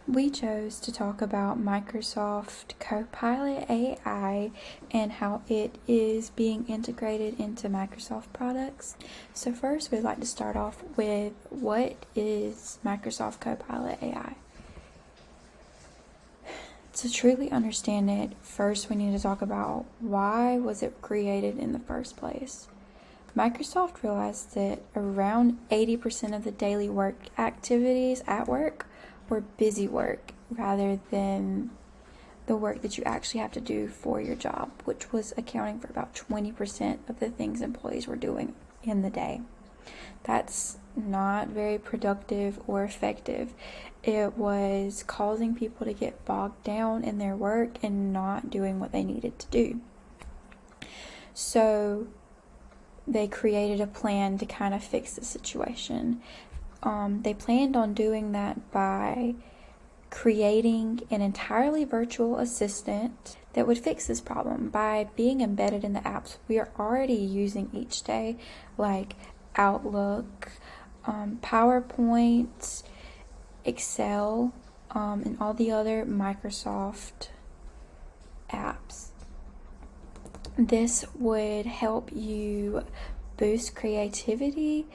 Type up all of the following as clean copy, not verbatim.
We chose to talk about Microsoft Copilot AI and how it is being integrated into Microsoft products. So, first, we'd like to start off with what is Microsoft Copilot AI? To truly understand it, first we need to talk about why was it created in the first place. Microsoft realized that around 80% of the daily work activities at work were busy work rather than the work that you actually have to do for your job, which was accounting for about 20% of the things employees were doing in the day. That's not very productive or effective. It was causing people to get bogged down in their work and not doing what they needed to do. So they created a plan to kind of fix the situation. They planned on doing that by creating an entirely virtual assistant that would fix this problem by being embedded in the apps we are already using each day, like Outlook, PowerPoint, Excel, and all the other Microsoft apps. This would help you boost creativity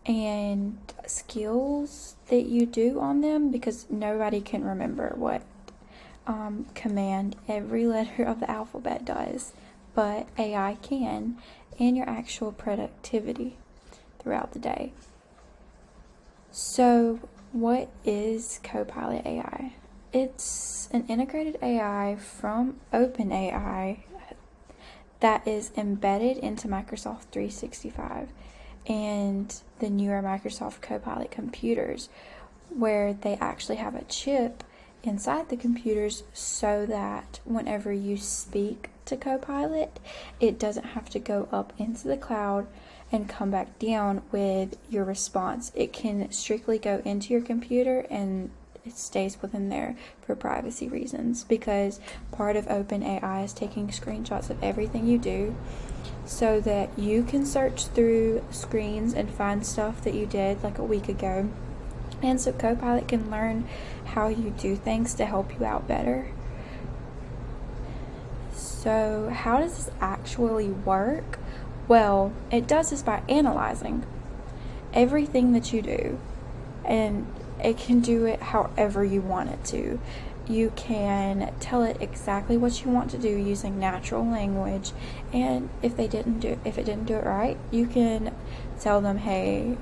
and skills that you do on them, because nobody can remember what command every letter of the alphabet does, but AI can, and your actual productivity throughout the day. So, what is Copilot AI? It's an integrated AI from OpenAI that is embedded into Microsoft 365 and the newer Microsoft Copilot computers, where they actually have a chip inside the computers so that whenever you speak to Copilot, it doesn't have to go up into the cloud and come back down with your response. It can strictly go into your computer and it stays within there for privacy reasons, because part of OpenAI is taking screenshots of everything you do so that you can search through screens and find stuff that you did like a week ago. And so Copilot can learn how you do things to help you out better. So, how does this actually work? Well, it does this by analyzing everything that you do, and it can do it however you want it to. You can tell it exactly what you want to do using natural language, and if it didn't do it right, you can tell them, hey,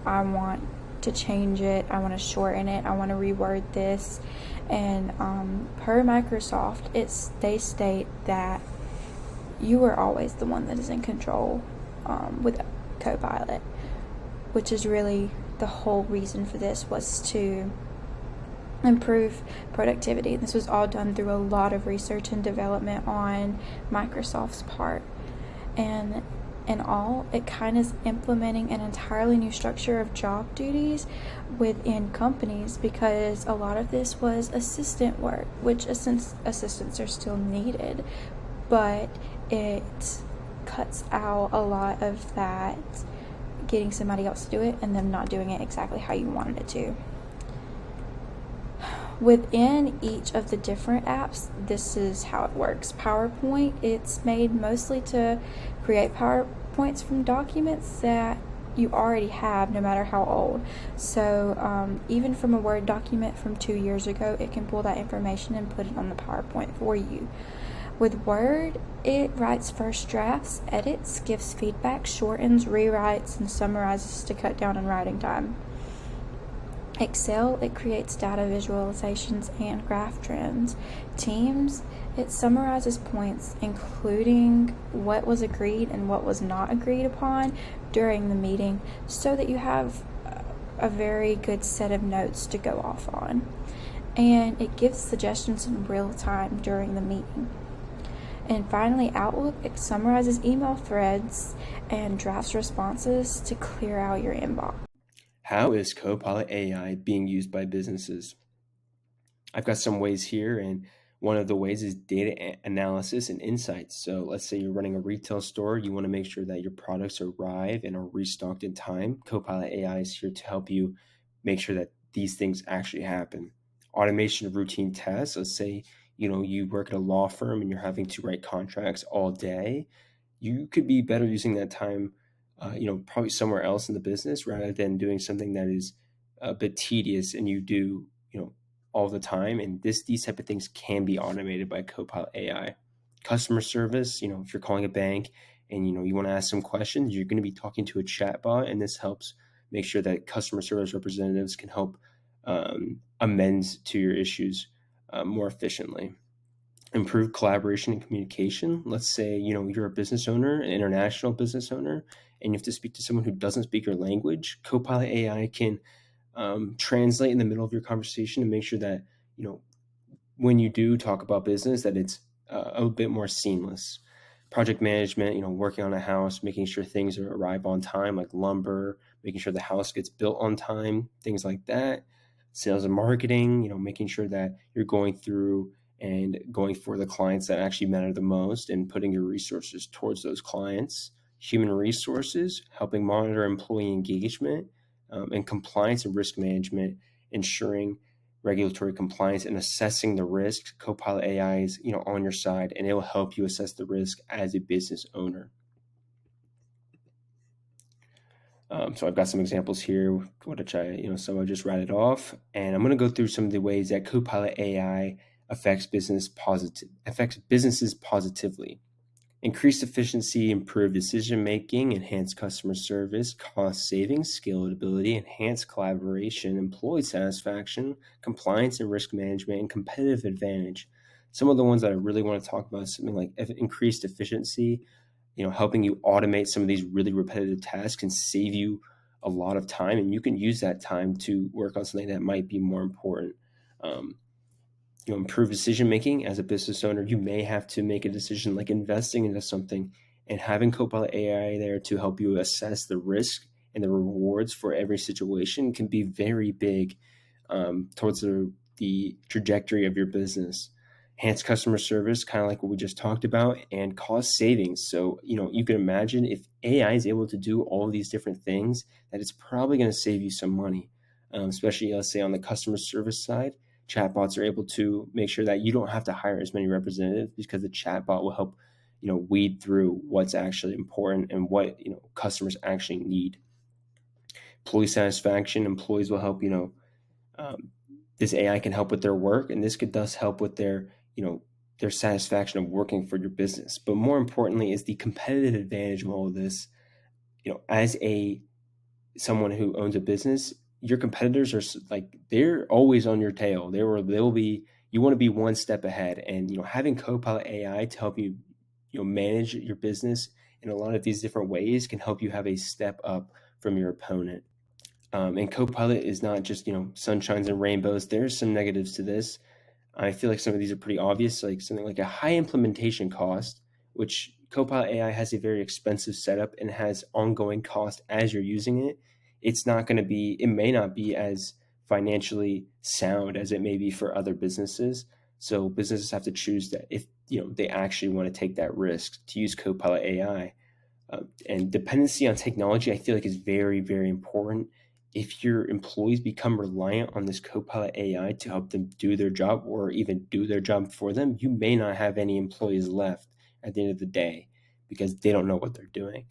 I want to change it, I want to shorten it, I want to reword this. And per Microsoft, they state that you are always the one that is in control with Copilot, which is really the whole reason for this, was to improve productivity. This was all done through a lot of research and development on Microsoft's part. And in all, it kind of is implementing an entirely new structure of job duties within companies, because a lot of this was assistant work, which assistants are still needed, but it cuts out a lot of that getting somebody else to do it and them not doing it exactly how you wanted it to. Within each of the different apps, this is how it works. PowerPoint, it's made mostly to create PowerPoints from documents that you already have, no matter how old. So even from a Word document from 2 years ago, it can pull that information and put it on the PowerPoint for you. With Word, it writes first drafts, edits, gives feedback, shortens, rewrites, and summarizes to cut down on writing time. Excel, it creates data visualizations and graph trends. Teams, it summarizes points, including what was agreed and what was not agreed upon during the meeting, so that you have a very good set of notes to go off on. And it gives suggestions in real time during the meeting. And finally, Outlook, it summarizes email threads and drafts responses to clear out your inbox. How is Copilot AI being used by businesses? I've got some ways here, and one of the ways is data analysis and insights. So let's say you're running a retail store, you want to make sure that your products arrive and are restocked in time. Copilot AI is here to help you make sure that these things actually happen. Automation of routine tasks. Let's say, you work at a law firm and you're having to write contracts all day. You could be better using that time, probably somewhere else in the business rather than doing something that is a bit tedious and you do, all the time. And these type of things can be automated by Copilot AI. Customer service, if you're calling a bank and you want to ask some questions, you're going to be talking to a chatbot, and this helps make sure that customer service representatives can help amend to your issues more efficiently. Improve collaboration and communication. Let's say you're a business owner, an international business owner, and you have to speak to someone who doesn't speak your language. Copilot AI can translate in the middle of your conversation and make sure that when you do talk about business, that it's a bit more seamless. Project management, working on a house, making sure things arrive on time, like lumber, making sure the house gets built on time, things like that. Sales and marketing, making sure that you're going through and going for the clients that actually matter the most and putting your resources towards those clients. Human resources, helping monitor employee engagement, and compliance and risk management, ensuring regulatory compliance and assessing the risk. Copilot AI is on your side, and it will help you assess the risk as a business owner. So I've got some examples here, which some I just rattled off, and I'm going to go through some of the ways that Copilot AI affects businesses positively. Increased efficiency, improved decision making, enhanced customer service, cost savings, scalability, enhanced collaboration, employee satisfaction, compliance and risk management, and competitive advantage. Some of the ones that I really want to talk about is something like increased efficiency, helping you automate some of these really repetitive tasks and save you a lot of time, and you can use that time to work on something that might be more important. Improve decision making. As a business owner, you may have to make a decision like investing into something, and having Copilot AI there to help you assess the risk and the rewards for every situation can be very big towards the trajectory of your business. Enhanced customer service, kind of like what we just talked about, and cost savings. So, you can imagine if AI is able to do all of these different things, that it's probably going to save you some money, especially, let's say, on the customer service side. Chatbots are able to make sure that you don't have to hire as many representatives because the chatbot will help, weed through what's actually important and what, customers actually need. Employee satisfaction, employees will help, this AI can help with their work, and this could thus help with their satisfaction of working for your business. But more importantly is the competitive advantage of all of this. As someone who owns a business, your competitors are like, they're always on your tail. They'll be, you want to be one step ahead, and having Copilot AI to help you manage your business in a lot of these different ways can help you have a step up from your opponent. And Copilot is not just sunshines and rainbows. There's some negatives to this. I feel like some of these are pretty obvious, like something like a high implementation cost, which Copilot AI has a very expensive setup and has ongoing cost as you're using it. It may not be as financially sound as it may be for other businesses. So businesses have to choose that if they actually want to take that risk to use Copilot AI. And dependency on technology, I feel like, is very, very important. If your employees become reliant on this Copilot AI to help them do their job or even do their job for them, you may not have any employees left at the end of the day because they don't know what they're doing.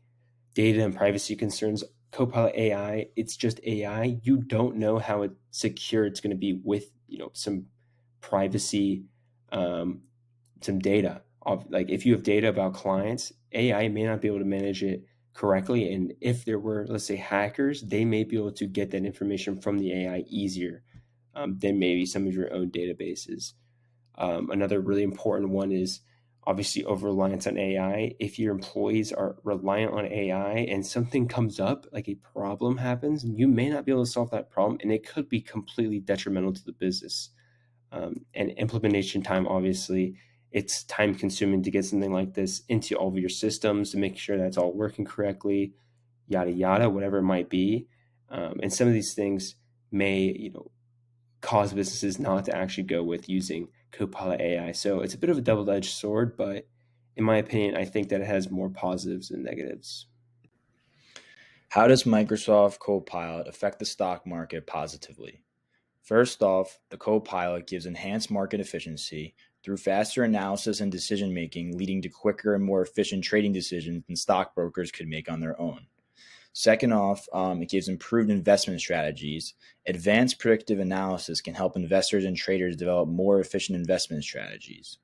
Data and privacy concerns. Copilot AI, it's just AI. You don't know how secure it's going to be with some privacy, some data. Like if you have data about clients, AI may not be able to manage it correctly. And if there were, let's say, hackers, they may be able to get that information from the AI easier than maybe some of your own databases. Another really important one is obviously over reliance on AI. If your employees are reliant on AI and something comes up, like a problem happens, you may not be able to solve that problem, and it could be completely detrimental to the business. And implementation time, obviously, it's time consuming to get something like this into all of your systems to make sure that's all working correctly, yada, yada, whatever it might be. And some of these things may, cause businesses not to actually go with using Copilot AI. So it's a bit of a double-edged sword, but in my opinion, I think that it has more positives than negatives. How does Microsoft Copilot affect the stock market positively? First off, the Copilot gives enhanced market efficiency through faster analysis and decision making, leading to quicker and more efficient trading decisions than stockbrokers could make on their own. Second off, it gives improved investment strategies. Advanced predictive analysis can help investors and traders develop more efficient investment strategies.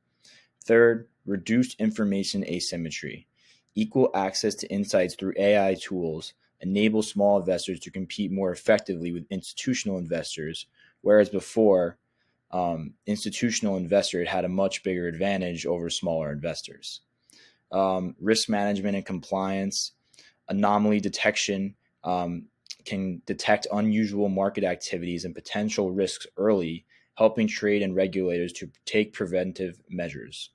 Third, reduced information asymmetry. Equal access to insights through AI tools enable small investors to compete more effectively with institutional investors, whereas before, institutional investors had a much bigger advantage over smaller investors. Risk management and compliance, anomaly detection can detect unusual market activities and potential risks early, helping trade and regulators to take preventive measures.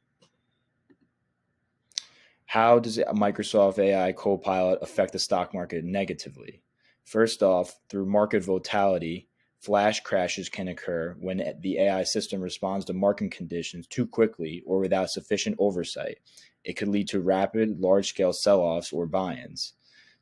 How does Microsoft AI Copilot affect the stock market negatively? First off, through market volatility, flash crashes can occur when the AI system responds to market conditions too quickly or without sufficient oversight. It could lead to rapid, large scale sell offs or buy ins.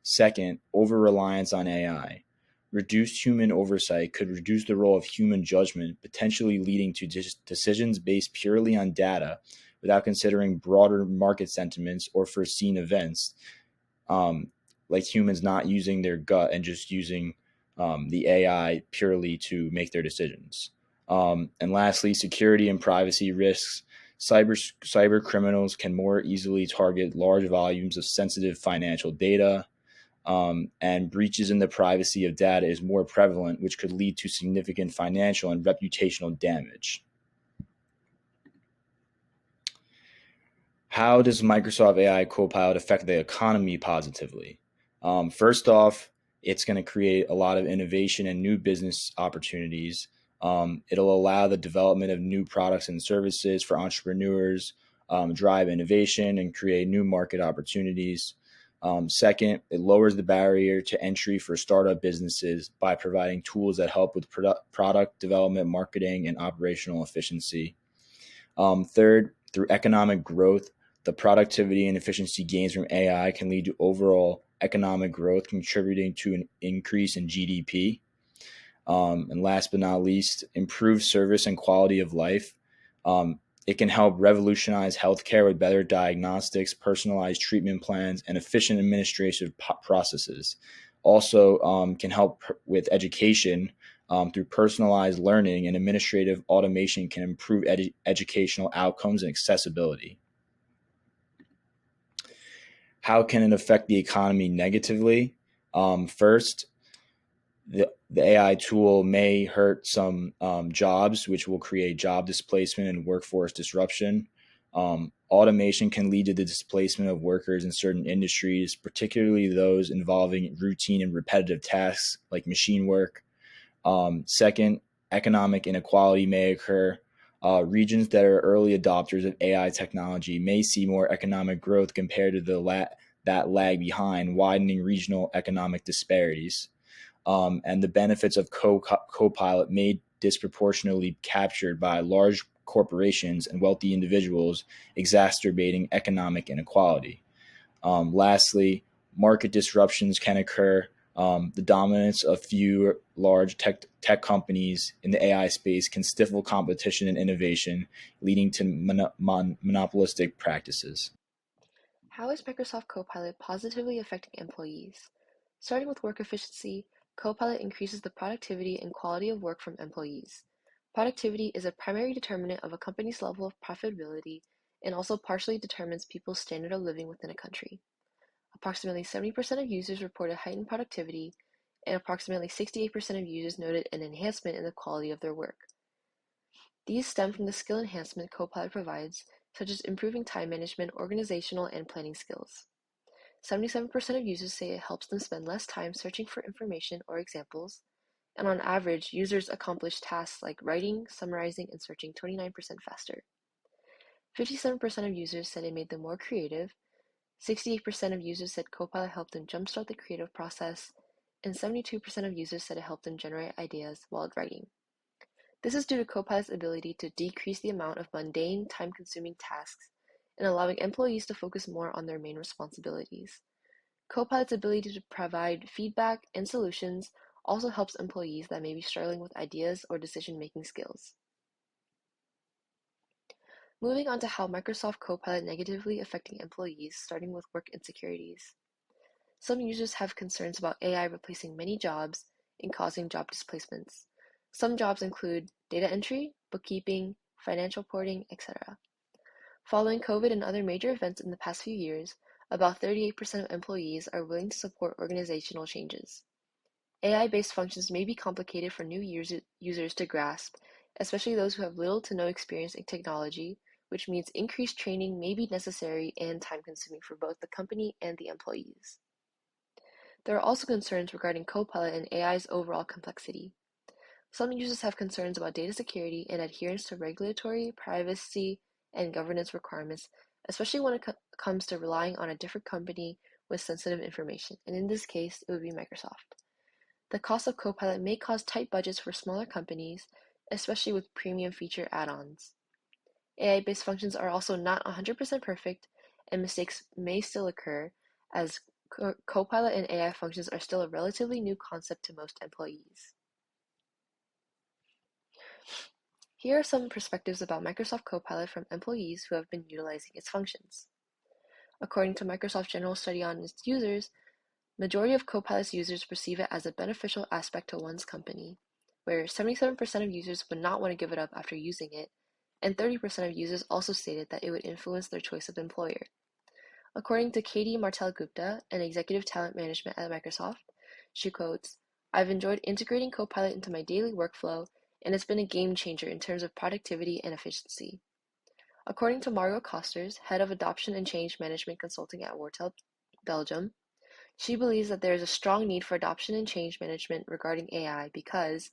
Second, over reliance on AI. Reduced human oversight could reduce the role of human judgment, potentially leading to decisions based purely on data without considering broader market sentiments or foreseen events, um, like humans not using their gut and just using the AI purely to make their decisions. And lastly, security and privacy risks. Cyber criminals can more easily target large volumes of sensitive financial data, and breaches in the privacy of data is more prevalent, which could lead to significant financial and reputational damage. How does Microsoft AI Copilot affect the economy positively? First off, it's going to create a lot of innovation and new business opportunities. It'll allow the development of new products and services for entrepreneurs, drive innovation, and create new market opportunities. Second, it lowers the barrier to entry for startup businesses by providing tools that help with product development, marketing, and operational efficiency. Third, through economic growth, the productivity and efficiency gains from AI can lead to overall economic growth, contributing to an increase in GDP. And last but not least, improved service and quality of life. It can help revolutionize healthcare with better diagnostics, personalized treatment plans, and efficient administrative processes. Also, can help with education through personalized learning, and administrative automation can improve educational outcomes and accessibility. How can it affect the economy negatively? First, the AI tool may hurt some jobs, which will create job displacement and workforce disruption. Automation can lead to the displacement of workers in certain industries, particularly those involving routine and repetitive tasks like machine work. Second, economic inequality may occur. Regions that are early adopters of AI technology may see more economic growth compared to that lag behind, widening regional economic disparities. And the benefits of Copilot may disproportionately captured by large corporations and wealthy individuals, exacerbating economic inequality. Lastly, market disruptions can occur. The dominance of few large tech companies in the AI space can stifle competition and innovation, leading to monopolistic practices. How is Microsoft Copilot positively affecting employees? Starting with work efficiency, Copilot increases the productivity and quality of work from employees. Productivity is a primary determinant of a company's level of profitability and also partially determines people's standard of living within a country. Approximately 70% of users reported heightened productivity, and approximately 68% of users noted an enhancement in the quality of their work. These stem from the skill enhancement Copilot provides, such as improving time management, organizational, and planning skills. 77% of users say it helps them spend less time searching for information or examples, and on average, users accomplish tasks like writing, summarizing, and searching 29% faster. 57% of users said it made them more creative, 68% of users said Copilot helped them jumpstart the creative process, and 72% of users said it helped them generate ideas while writing. This is due to Copilot's ability to decrease the amount of mundane, time-consuming tasks and allowing employees to focus more on their main responsibilities. Copilot's ability to provide feedback and solutions also helps employees that may be struggling with ideas or decision-making skills. Moving on to how Microsoft Copilot negatively affecting employees, starting with work insecurities. Some users have concerns about AI replacing many jobs and causing job displacements. Some jobs include data entry, bookkeeping, financial reporting, etc. Following COVID and other major events in the past few years, about 38% of employees are willing to support organizational changes. AI-based functions may be complicated for new users to grasp, especially those who have little to no experience in technology, which means increased training may be necessary and time-consuming for both the company and the employees. There are also concerns regarding Copilot and AI's overall complexity. Some users have concerns about data security and adherence to regulatory, privacy, and governance requirements, especially when it comes to relying on a different company with sensitive information, and in this case, it would be Microsoft. The cost of Copilot may cause tight budgets for smaller companies, especially with premium feature add-ons. AI-based functions are also not 100% perfect, and mistakes may still occur, as Copilot and AI functions are still a relatively new concept to most employees. Here are some perspectives about Microsoft Copilot from employees who have been utilizing its functions. According to Microsoft's general study on its users, majority of Copilot's users perceive it as a beneficial aspect to one's company, where 77% of users would not want to give it up after using it, and 30% of users also stated that it would influence their choice of employer. According to Katie Martel-Gupta, an executive talent management at Microsoft, she quotes, "I've enjoyed integrating Copilot into my daily workflow, and it's been a game changer in terms of productivity and efficiency." According to Margot Costers, head of adoption and change management consulting at Wortel, Belgium, she believes that there is a strong need for adoption and change management regarding AI because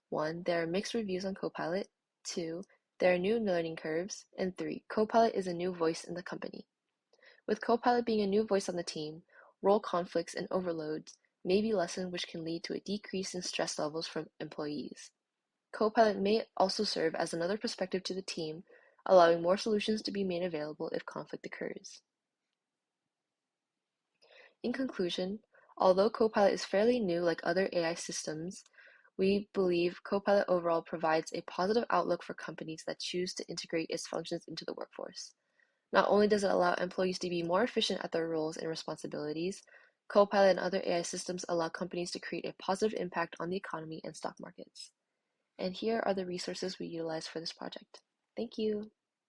1. There are mixed reviews on Copilot, 2. There are new learning curves, and 3. Copilot is a new voice in the company. With Copilot being a new voice on the team, role conflicts and overloads may be lessened, which can lead to a decrease in stress levels from employees. Copilot may also serve as another perspective to the team, allowing more solutions to be made available if conflict occurs. In conclusion, although Copilot is fairly new like other AI systems, we believe Copilot overall provides a positive outlook for companies that choose to integrate its functions into the workforce. Not only does it allow employees to be more efficient at their roles and responsibilities, Copilot and other AI systems allow companies to create a positive impact on the economy and stock markets. And here are the resources we utilized for this project. Thank you.